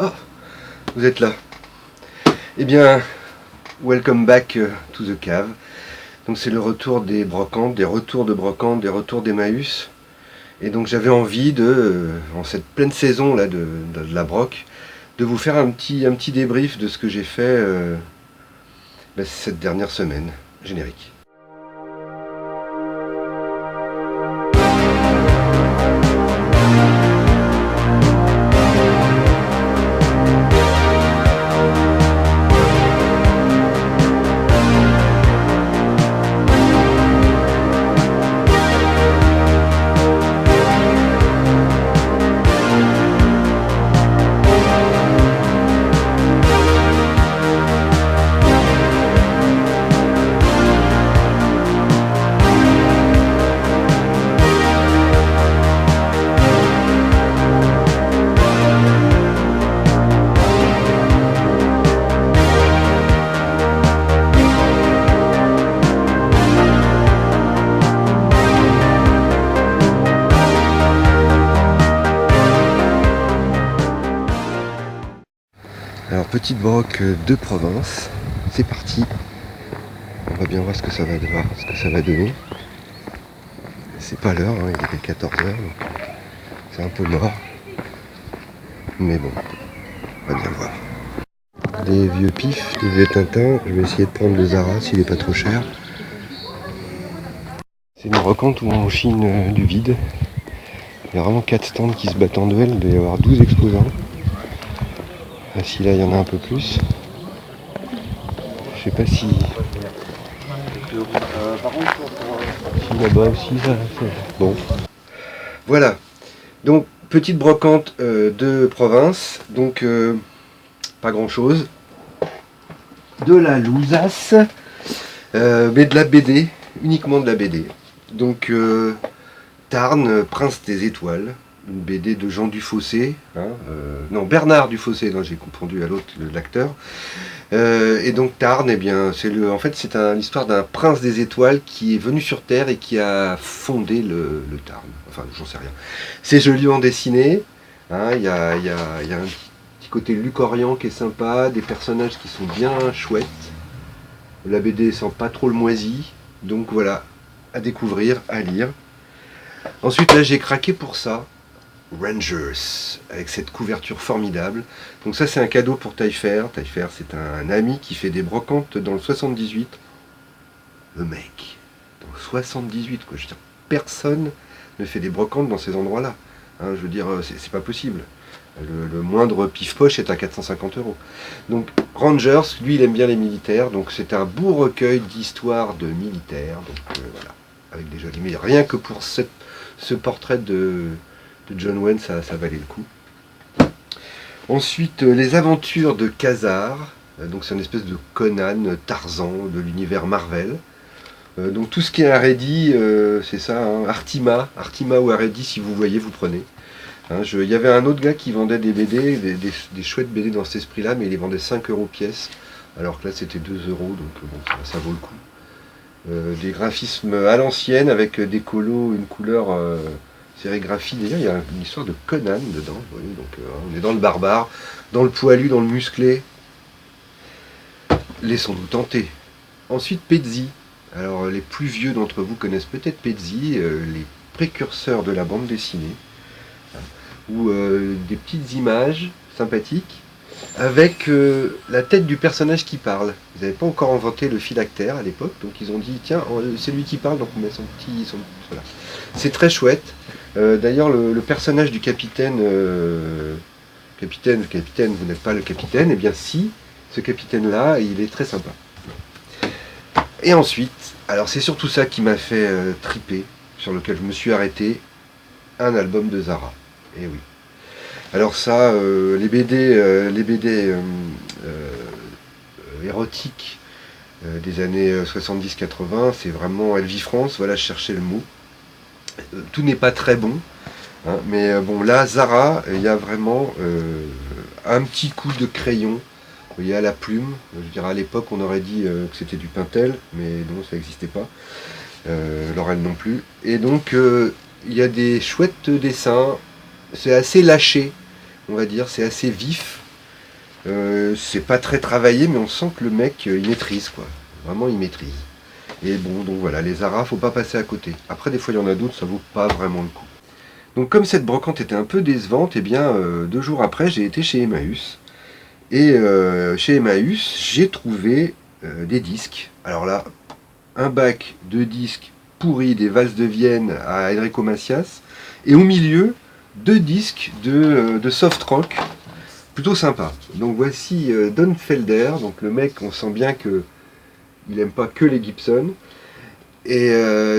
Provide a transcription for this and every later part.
Oh, vous êtes là. Eh bien, welcome back to the cave. Donc c'est le retour des brocantes, des retours de brocantes, des retours d'Emmaüs. Et donc j'avais envie en cette pleine saison là de la broc, de vous faire un petit débrief de ce que j'ai fait cette dernière semaine. Générique. Alors petite broc de province, c'est parti. On va bien voir ce que ça va donner. C'est pas l'heure, hein, il est 14h, donc c'est un peu mort. Mais bon, on va bien voir. Des vieux pifs, des vieux Tintins, je vais essayer de prendre le Zara s'il est pas trop cher. C'est une brocante où on chine du vide. Il y a vraiment 4 stands qui se battent en duel, il doit y avoir 12 exposants. Si là il y en a un peu plus. Je sais pas si là-bas aussi ça. Bon. Voilà. Donc petite brocante de province. Donc pas grand chose. De la lousasse. Mais de la BD. Uniquement de la BD. Donc Tarn, Prince des étoiles. Une BD de Jean Dufossé, non Bernard Dufossé, non j'ai confondu à l'autre l'acteur. Et donc Tarn, eh bien c'est l'histoire d'un prince des étoiles qui est venu sur Terre et qui a fondé le Tarn. Enfin j'en sais rien. C'est joliment dessiné. Il y a un petit côté lucorian qui est sympa, des personnages qui sont bien chouettes. La BD sent pas trop le moisi, donc voilà, à découvrir, à lire. Ensuite là j'ai craqué pour ça. Rangers, avec cette couverture formidable. Donc ça c'est un cadeau pour Taillefer. Taillefer c'est un ami qui fait des brocantes dans le 78. Le mec, dans le 78 quoi, je veux dire, personne ne fait des brocantes dans ces endroits-là. Je veux dire, c'est pas possible. Le moindre pif-poche est à 450 €. Donc Rangers, lui il aime bien les militaires, donc c'est un beau recueil d'histoires de militaires. Donc voilà, avec des jolis. Mais rien que pour ce portrait de John Wayne, ça valait le coup. Ensuite, les aventures de Khazar. Donc c'est une espèce de Conan, Tarzan de l'univers Marvel. Donc tout ce qui est Haredi, c'est ça, Artima ou Haredi, si vous voyez, vous prenez. Il y avait un autre gars qui vendait des BD, des chouettes BD dans cet esprit-là, mais il les vendait 5 € pièce, alors que là c'était 2 €, donc bon, ça vaut le coup. Des graphismes à l'ancienne, avec des colos, une couleur... sérigraphie, d'ailleurs il y a une histoire de Conan dedans, voyez, donc on est dans le barbare, dans le poilu, dans le musclé. Laissons-nous tenter. Ensuite Pezzi. Alors les plus vieux d'entre vous connaissent peut-être Pezzi, les précurseurs de la bande dessinée, ou des petites images sympathiques avec la tête du personnage qui parle. Ils n'avaient pas encore inventé le phylactère à l'époque, donc ils ont dit tiens c'est lui qui parle, donc on met son petit... Voilà. C'est très chouette. D'ailleurs le personnage du capitaine, capitaine, vous n'êtes pas le capitaine, et bien si, ce capitaine là il est très sympa. Et ensuite, alors c'est surtout ça qui m'a fait triper, sur lequel je me suis arrêté, un album de Zara. Et oui. Alors ça, les BD érotiques des années 70-80, c'est vraiment Elle vit France, voilà, je cherchais le mot. Tout n'est pas très bon, mais bon là, Zara, il y a vraiment un petit coup de crayon, vous voyez, à la plume. Je veux dire, à l'époque, on aurait dit que c'était du Pentel, mais non, ça n'existait pas. Laurel non plus. Et donc, il y a des chouettes dessins, c'est assez lâché, on va dire, c'est assez vif, C'est pas très travaillé, mais on sent que le mec, il maîtrise, quoi. Vraiment, il maîtrise. Et bon, donc voilà, les Zara, faut pas passer à côté. Après, des fois, il y en a d'autres, ça vaut pas vraiment le coup. Donc comme cette brocante était un peu décevante, eh bien, 2 jours après, j'ai été chez Emmaüs. Et chez Emmaüs, j'ai trouvé des disques. Alors là, un bac de disques pourris des valses de Vienne à Enrico Macias. Et au milieu, 2 disques de soft rock, plutôt sympa. Donc voici Don Felder. Donc le mec, on sent bien que il aime pas que les Gibson. Et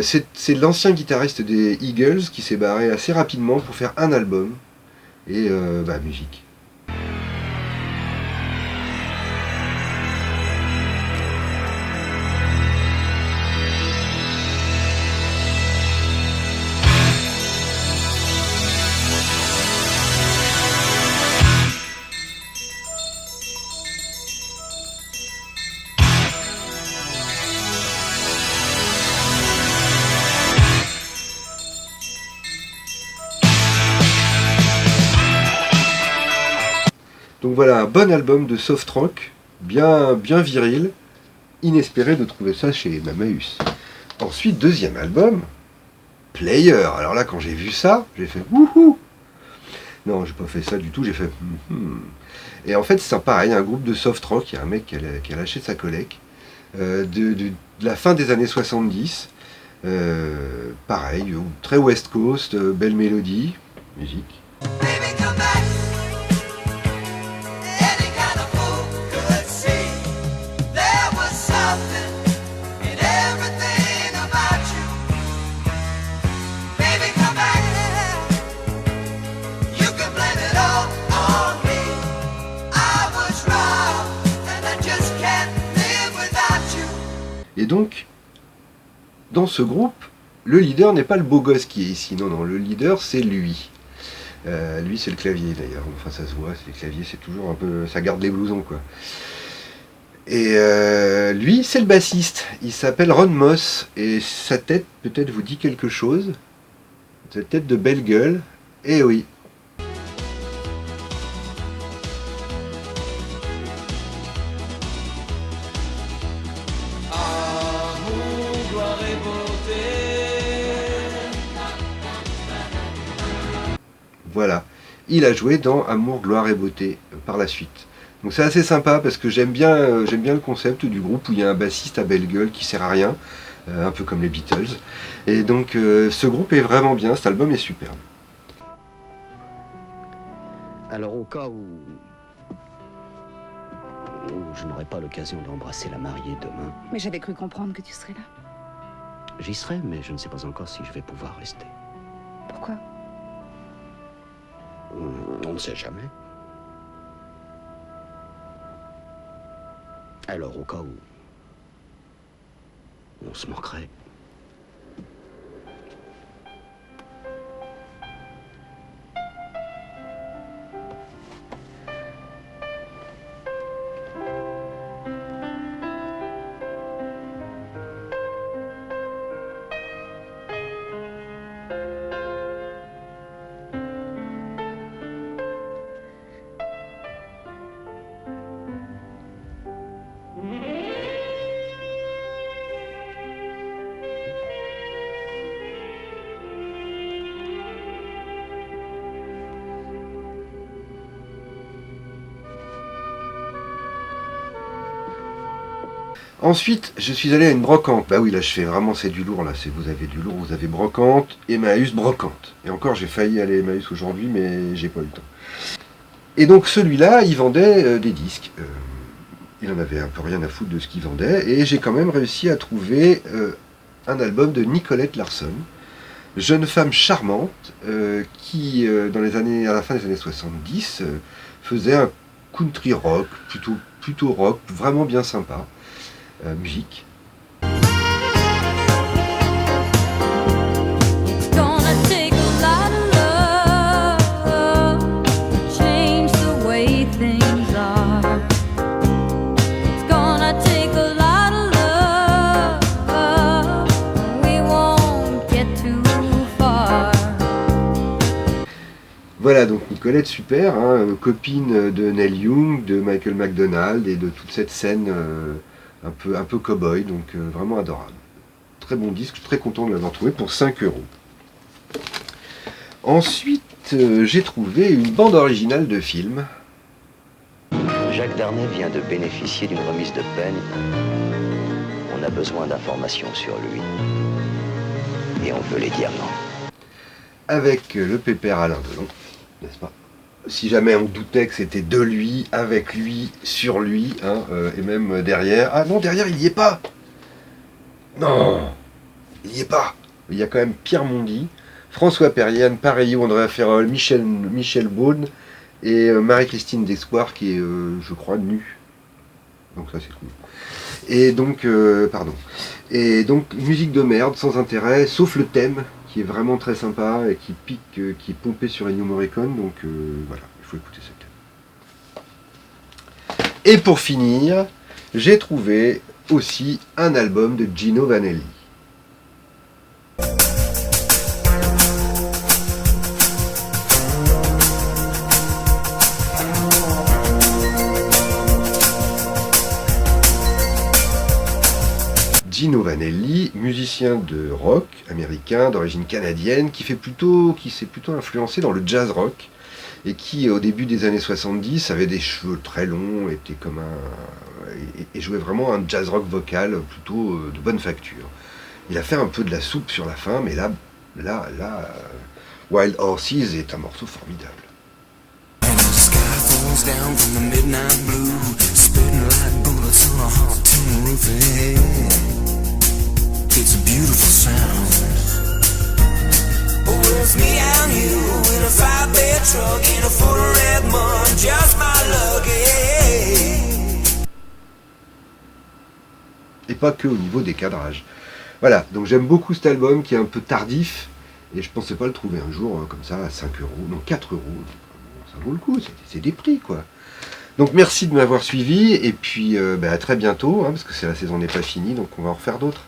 c'est l'ancien guitariste des Eagles qui s'est barré assez rapidement pour faire un album. Et musique. Donc voilà, un bon album de soft rock, bien viril, inespéré de trouver ça chez Emmaüs. Ensuite, deuxième album, Player. Alors là, quand j'ai vu ça, j'ai fait wouhou. Non, j'ai pas fait ça du tout, j'ai fait Et en fait, c'est pareil, un groupe de soft rock, il y a un mec qui a lâché sa collègue, de la fin des années 70. Pareil, très West Coast, belle mélodie, musique. Et donc, dans ce groupe, le leader n'est pas le beau gosse qui est ici. Non, le leader, c'est lui. Lui, c'est le clavier, d'ailleurs. Enfin, ça se voit, c'est les claviers, c'est toujours un peu... Ça garde les blousons, quoi. Et lui, c'est le bassiste. Il s'appelle Ron Moss. Et sa tête, peut-être, vous dit quelque chose. Sa tête de belle gueule. Eh oui. Voilà, il a joué dans Amour, gloire et beauté par la suite. Donc c'est assez sympa parce que j'aime bien le concept du groupe où il y a un bassiste à belle gueule qui sert à rien, un peu comme les Beatles. Et donc ce groupe est vraiment bien, cet album est superbe. Alors au cas où je n'aurai pas l'occasion d'embrasser la mariée demain. Mais j'avais cru comprendre que tu serais là. J'y serai, mais je ne sais pas encore si je vais pouvoir rester. Pourquoi ? On ne sait jamais. Alors, au cas où on se manquerait. Ensuite, je suis allé à une brocante. Bah oui, là, je fais vraiment, c'est du lourd, là. Vous avez du lourd, vous avez brocante, Emmaüs, brocante. Et encore, j'ai failli aller à Emmaüs aujourd'hui, mais j'ai pas eu le temps. Et donc, celui-là, il vendait des disques. Il en avait un peu rien à foutre de ce qu'il vendait. Et j'ai quand même réussi à trouver un album de Nicolette Larson, jeune femme charmante, qui, à la fin des années 70, faisait un country rock, plutôt rock, vraiment bien sympa. Musique. Voilà, donc Nicolette, super, hein, copine de Neil Young, de Michael McDonald et de toute cette scène un peu cow-boy, donc vraiment adorable. Très bon disque, je suis très content de l'avoir trouvé pour 5 €. Ensuite, j'ai trouvé une bande originale de film. Jacques Darnay vient de bénéficier d'une remise de peine. On a besoin d'informations sur lui. Et on veut les diamants. Avec le pépère Alain Delon, n'est-ce pas? Si jamais on doutait que c'était de lui, avec lui, sur lui, hein, et même derrière. Ah non, derrière, il n'y est pas! Non! Il n'y est pas! Il y a quand même Pierre Mondy, François Perriand, Pareillo, Andrea Ferrol, Michel Beaune et Marie-Christine Descoir qui est, je crois, nue. Donc ça, c'est cool. Et donc, Et donc, musique de merde, sans intérêt, sauf le thème, qui est vraiment très sympa et qui pique, qui est pompé sur Ennio Morricone. Donc voilà, il faut écouter ce thème. Et pour finir, j'ai trouvé aussi un album de Gino Vanelli. Gino Vanelli, musicien de rock américain d'origine canadienne, qui s'est plutôt influencé dans le jazz rock et qui au début des années 70 avait des cheveux très longs, était comme et jouait vraiment un jazz rock vocal plutôt de bonne facture. Il a fait un peu de la soupe sur la fin, mais là, Wild Horses est un morceau formidable. It's a beautiful sound. Oh, it's me and you in a 5-bed truck in a full of red mud, just my lucky. Et pas que au niveau des cadrages. Voilà, donc j'aime beaucoup cet album qui est un peu tardif et je pensais pas le trouver un jour comme ça à 5 €, non 4 €. Ça vaut le coup, c'est des prix quoi. Donc merci de m'avoir suivi et puis à très bientôt, hein, parce que la saison n'est pas finie, donc on va en refaire d'autres.